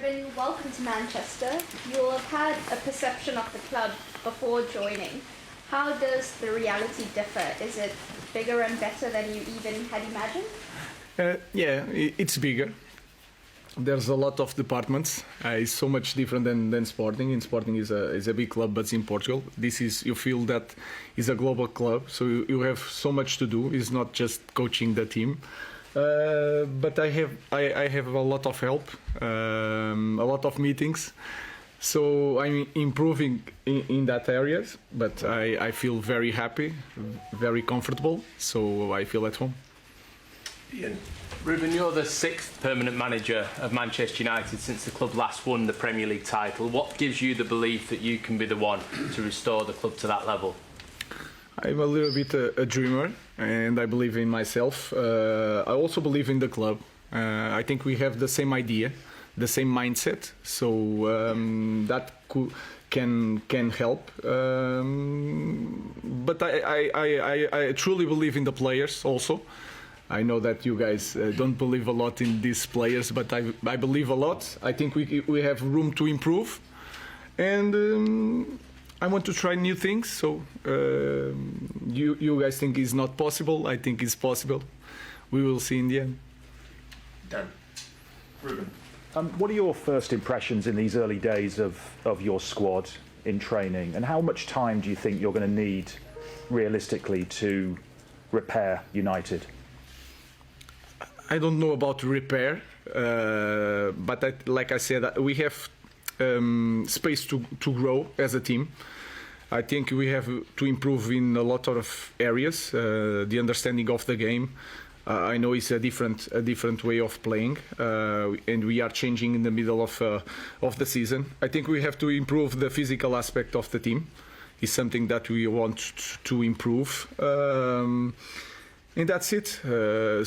Ruben, welcome to Manchester. You'll have had a perception of the club before joining. How does the reality differ? Is it bigger and better than you even had imagined? Yeah, it's bigger. There's a lot of departments. It's so much different than Sporting. And Sporting is a big club, but in Portugal, you feel that is a global club. So you have so much to do. It's not just coaching the team. But I have a lot of help, a lot of meetings. So I'm improving in that areas. But I feel very happy, very comfortable. So I feel at home. Ian. Ruben, you're the 6th permanent manager of Manchester United since the club last won the Premier League title. What gives you the belief that you can be the one to restore the club to that level? I'm a little bit a dreamer, and I believe in myself. I also believe in the club. I think we have the same idea, the same mindset, so that can help. But I truly believe in the players also. I know that you guys don't believe a lot in these players, but I believe a lot. I think we have room to improve, and I want to try new things. So you guys think it's not possible. I think it's possible. We will see in the end. Dan. Ruben. What are your first impressions in these early days of your squad in training, and how much time do you think you're going to need realistically to repair United? I don't know about repair, but like I said, we have space to grow as a team. I think we have to improve in a lot of areas. The understanding of the game, I know it's a different way of playing, and we are changing in the middle of the season. I think we have to improve the physical aspect of the team. It's something that we want to improve. And that's it.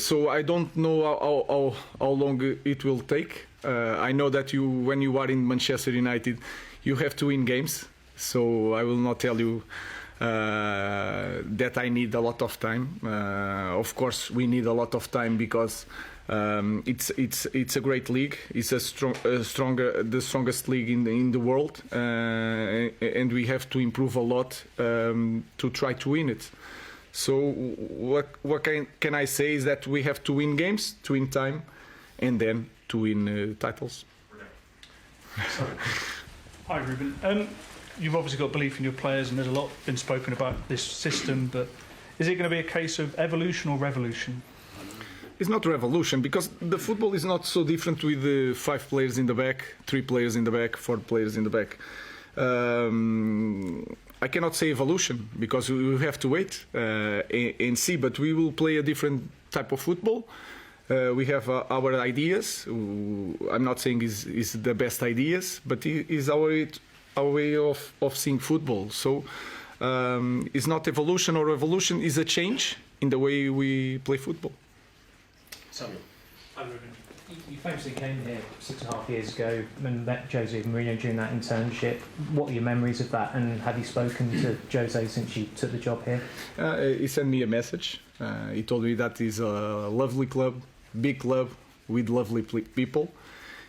So I don't know how long it will take. I know that when you are in Manchester United, you have to win games. So I will not tell you that I need a lot of time. Of course, we need a lot of time because it's a great league. It's the strongest league in the world, and we have to improve a lot to try to win it. So what can I say is that we have to win games, to win time, and then to win titles. Hi Ruben. You've obviously got belief in your players, and there's a lot been spoken about this system, but is it going to be a case of evolution or revolution? It's not revolution, because the football is not so different with the 5 players in the back, 3 players in the back, 4 players in the back. I cannot say evolution because we have to wait and see, but we will play a different type of football. We have our ideas. I'm not saying is the best ideas, but it is our way of seeing football. So it's not evolution or revolution, it's a change in the way we play football. Samuel. Hi Ruben. You famously came here 6.5 years ago and met Jose Mourinho during that internship. What are your memories of that, and have you spoken to Jose since you took the job here? He sent me a message. He told me that it's a lovely club, big club with lovely people,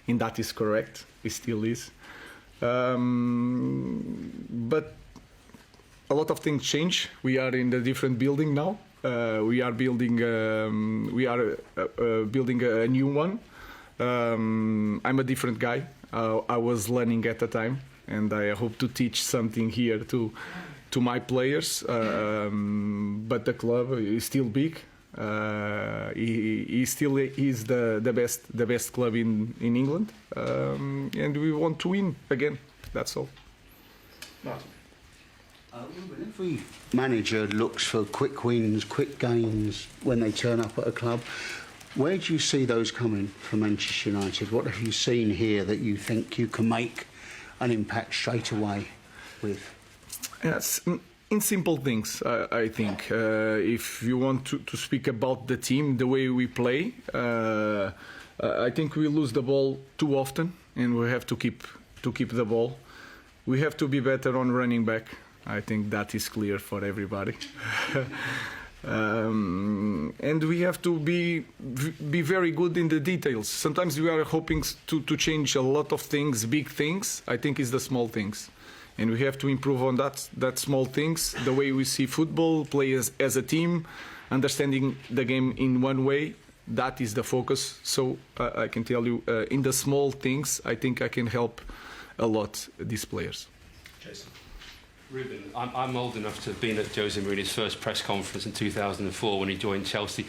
and that is correct. It still is. But a lot of things change. We are in a different building now. We are building a new one. I'm a different guy. I was learning at the time, and I hope to teach something here to my players. But the club is still big. He still is the best club in England, and we want to win again. That's all. Martin. Every manager looks for quick wins, quick gains when they turn up at a club. Where do you see those coming for Manchester United? What have you seen here that you think you can make an impact straight away with? Yes, in simple things, I think. If you want to speak about the team, the way we play, I think we lose the ball too often, and we have to keep the ball. We have to be better on running back. I think that is clear for everybody. And we have to be very good in the details. Sometimes we are hoping to change a lot of things, big things. I think it's the small things, and we have to improve on that small things, the way we see football, play as a team, understanding the game in one way. That is the focus. So I can tell you, in the small things, I think I can help a lot these players. Jason. Ruben, I'm old enough to have been at Jose Mourinho's first press conference in 2004 when he joined Chelsea.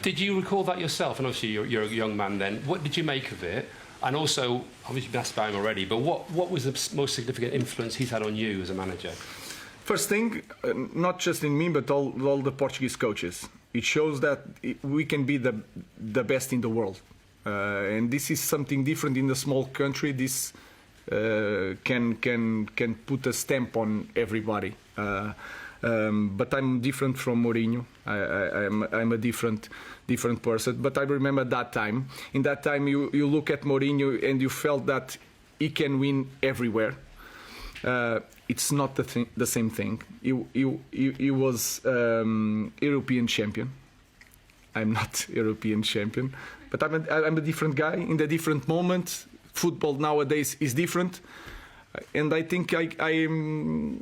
Did you recall that yourself? And obviously you're a young man then. What did you make of it? And also, obviously you've been asked about him already, but what was the most significant influence he's had on you as a manager? First thing, not just in me, but all the Portuguese coaches. It shows that we can be the best in the world. And this is something different in a small country. This can put a stamp on everybody. But I'm different from Mourinho. I'm a different person. But I remember that time. In that time, you look at Mourinho and you felt that he can win everywhere. It's not the same thing. He was European champion. I'm not European champion, but I'm a different guy in a different moment. Football nowadays is different, and I think I'm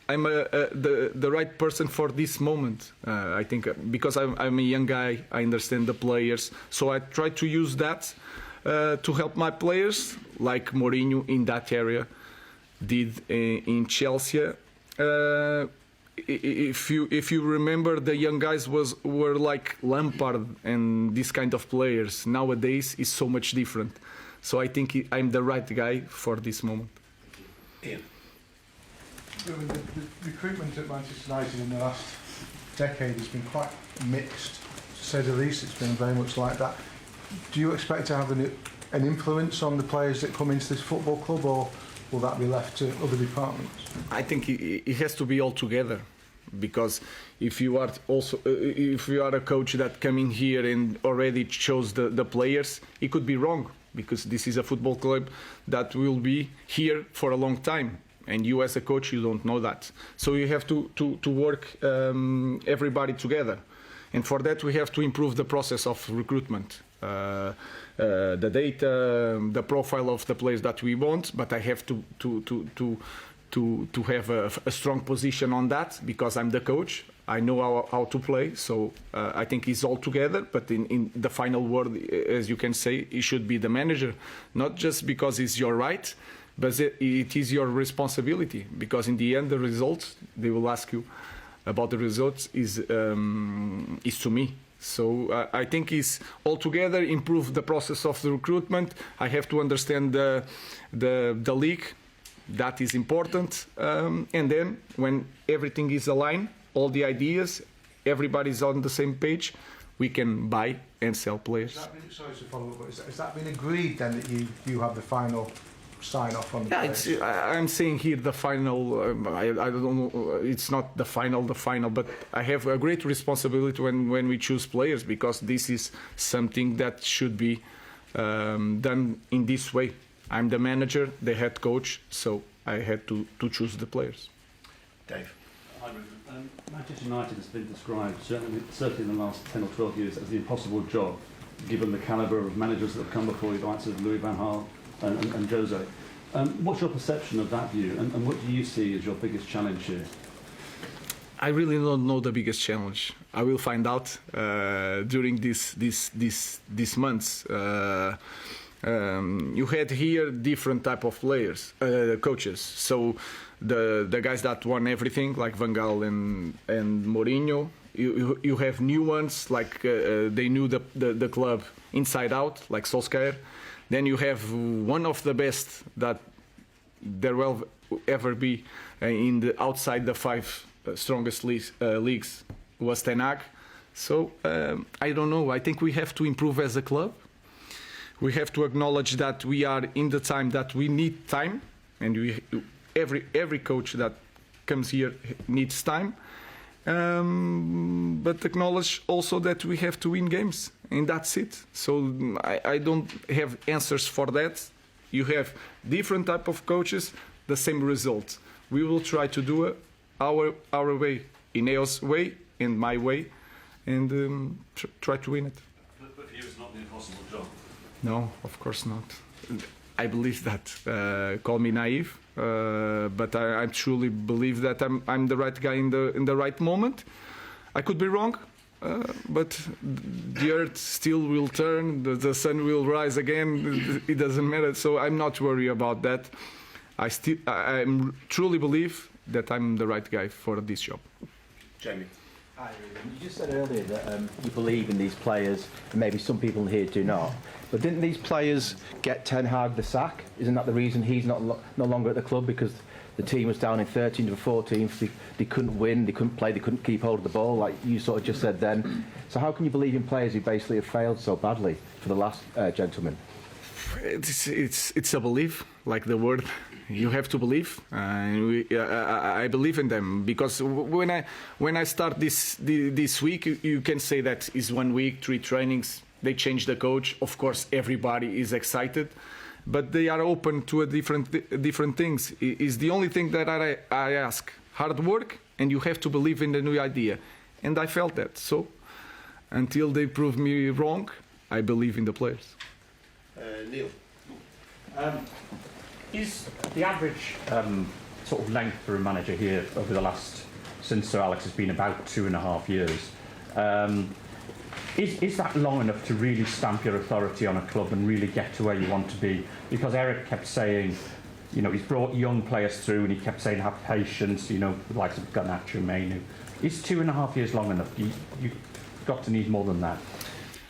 the right person for this moment. I think because I'm a young guy, I understand the players, so I try to use that to help my players, like Mourinho in that area did in Chelsea. If you remember, the young guys were like Lampard and this kind of players. Nowadays is so much different. So I think I'm the right guy for this moment. Ian. The recruitment at Manchester United in the last decade has been quite mixed, to say the least. It's been very much like that. Do you expect to have an influence on the players that come into this football club, or will that be left to other departments? I think it has to be all together, because if you are a coach that come in here and already chose the players, it could be wrong, because this is a football club that will be here for a long time, and you as a coach, you don't know that. So you have to work everybody together, and for that we have to improve the process of recruitment. The data, the profile of the players that we want, but I have to have a strong position on that, because I'm the coach. I know how to play, so I think it's all together. But in the final word, as you can say, it should be the manager, not just because it's your right, but it is your responsibility. Because in the end, the results, they will ask you about the results, is to me. So I think it's all together, improve the process of the recruitment. I have to understand the league. That is important. And then when everything is aligned, all the ideas, everybody's on the same page, we can buy and sell players. Sorry to follow up, but has that been agreed then, that you have the final sign off on the players? I'm saying here the final. I don't know. It's not the final, but I have a great responsibility when we choose players, because this is something that should be done in this way. I'm the manager, the head coach, so I had to choose the players. Dave. Hi, Ruben. Manchester United has been described, certainly in the last 10 or 12 years, as the impossible job, given the calibre of managers that have come before you, the likes of Louis van Gaal and Jose. What's your perception of that view, and what do you see as your biggest challenge here? I really don't know the biggest challenge. I will find out during these months. You had here different type of players, coaches. So the guys that won everything, like Van Gaal and Mourinho. You have new ones, like they knew the club inside out, like Solskjaer. Then you have one of the best that there will ever be outside the five strongest leagues, was Ten Hag. So I don't know. I think we have to improve as a club. We have to acknowledge that we are in the time that we need time, and every coach that comes here needs time. But acknowledge also that we have to win games, and that's it. So I don't have answers for that. You have different type of coaches, the same result. We will try to do it our way, Ineos way, and my way, and try to win it. But for you, it's not the impossible job. No, of course not. I believe that. Call me naive, but I truly believe that I'm the right guy in the right moment. I could be wrong, but the earth still will turn, the sun will rise again. It doesn't matter. So I'm not worried about that. I truly believe that I'm the right guy for this job. Jamie. Hi, Ruben. You just said earlier that you believe in these players, and maybe some people here do not. But didn't these players get Ten Hag the sack? Isn't that the reason he's no longer at the club? Because the team was down in 13th or 14th. They couldn't win, they couldn't play, they couldn't keep hold of the ball, like you sort of just said then. So how can you believe in players who basically have failed so badly for the last gentleman? It's a belief, like the word. You have to believe, and I believe in them, because when I start this week, you can say that is 1 week, 3 trainings. They change the coach. Of course, everybody is excited, but they are open to a different things. Is the only thing that I ask: hard work, and you have to believe in the new idea. And I felt that. So until they prove me wrong, I believe in the players. Neil. Is the average sort of length for a manager here over the last, since Sir Alex has been, about 2.5 years? Is that long enough to really stamp your authority on a club and really get to where you want to be? Because Eric kept saying, you know, he's brought young players through, and he kept saying have patience, you know, the likes of Garnacho, Mainu. Is 2.5 years long enough? You've got to need more than that.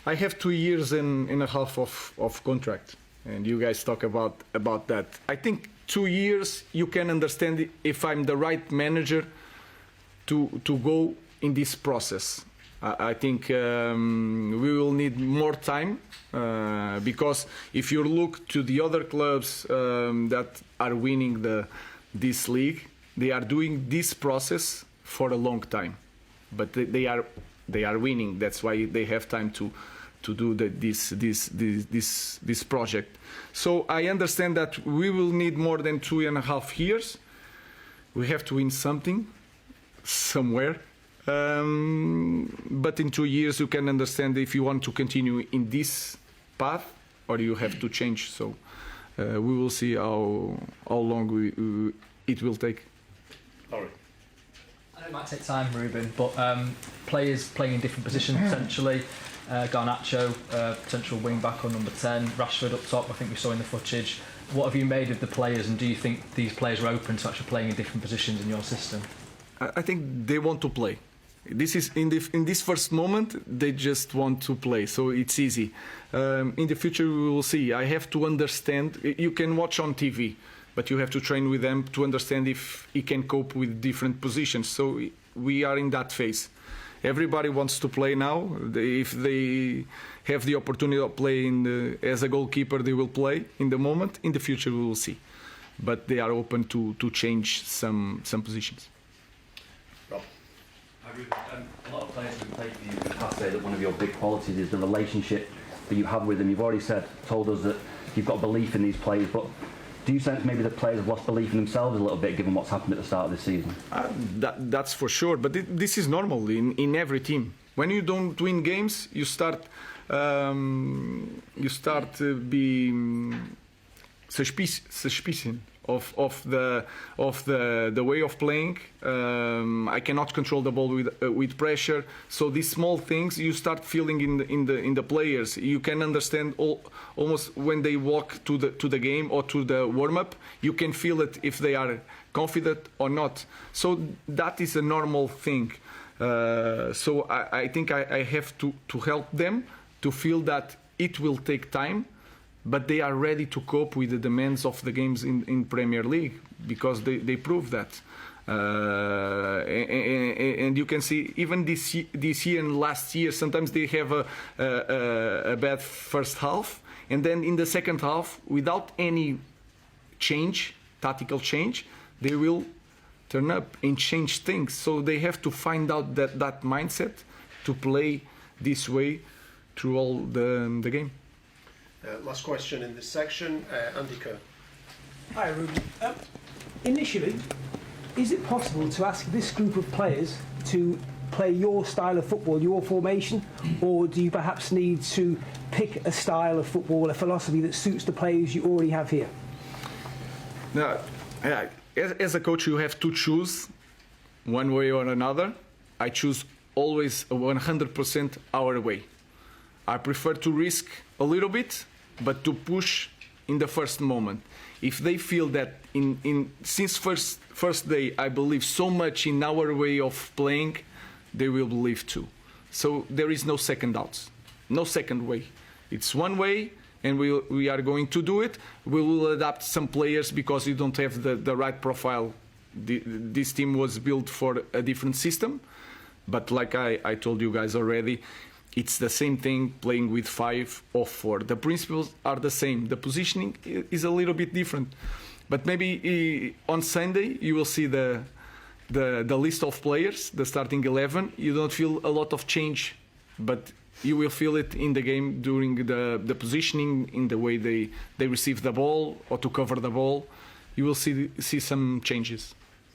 I have 2 years and a half of contract, and you guys talk about that. I think 2 years you can understand if I'm the right manager to go in this process. I think we will need more time, because if you look to the other clubs that are winning this league, they are doing this process for a long time, but they are winning. That's why they have time to do this project. So I understand that we will need more than 2.5 years. We have to win something somewhere. But in 2 years you can understand if you want to continue in this path or you have to change. So we will see how long it will take. Laurie. I know it might take time, Ruben, but players playing in different positions potentially. Garnacho, potential wing back on number 10, Rashford up top, I think we saw in the footage. What have you made of the players, and do you think these players are open to actually playing in different positions in your system? I think they want to play. This is in this first moment they just want to play, so it's easy. In the future we will see. I have to understand. You can watch on TV, but you have to train with them to understand if he can cope with different positions. So we are in that phase. Everybody wants to play now. If they have the opportunity of playing as a goalkeeper, they will play in the moment. In the future we will see, but they are open to change some positions. A lot of players who played for you in the past say that one of your big qualities is the relationship that you have with them. You've already told us that you've got belief in these players, but do you sense maybe that players have lost belief in themselves a little bit given what's happened at the start of this season? That's for sure, but this is normal in every team. When you don't win games, you start being suspicion of the way of playing. I cannot control the ball with pressure. So these small things you start feeling in the players. You can understand almost when they walk to the game or to the warm up. You can feel it if they are confident or not. So that is a normal thing. So I think I have to help them to feel that it will take time, but they are ready to cope with the demands of the games in Premier League, because they prove that. And you can see even this year and last year, sometimes they have a bad first half, and then in the second half, without any tactical change, they will turn up and change things. So they have to find out that mindset to play this way through all the game. Last question in this section, Andy Kerr. Hi, Ruben. Initially, is it possible to ask this group of players to play your style of football, your formation, or do you perhaps need to pick a style of football, a philosophy that suits the players you already have here? Now, as a coach, you have to choose one way or another. I choose always 100% our way. I prefer to risk a little bit, but to push in the first moment. If they feel that since first day I believe so much in our way of playing, they will believe too. So there is no second doubts, no second way. It's one way, and we are going to do it. We will adapt some players because you don't have the right profile. This team was built for a different system, but like I told you guys already, it's the same thing playing with 5 or 4. The principles are the same. The positioning is a little bit different. But maybe on Sunday you will see the list of players, the starting 11. You don't feel a lot of change, but you will feel it in the game during the positioning, in the way they receive the ball or to cover the ball. You will see some changes.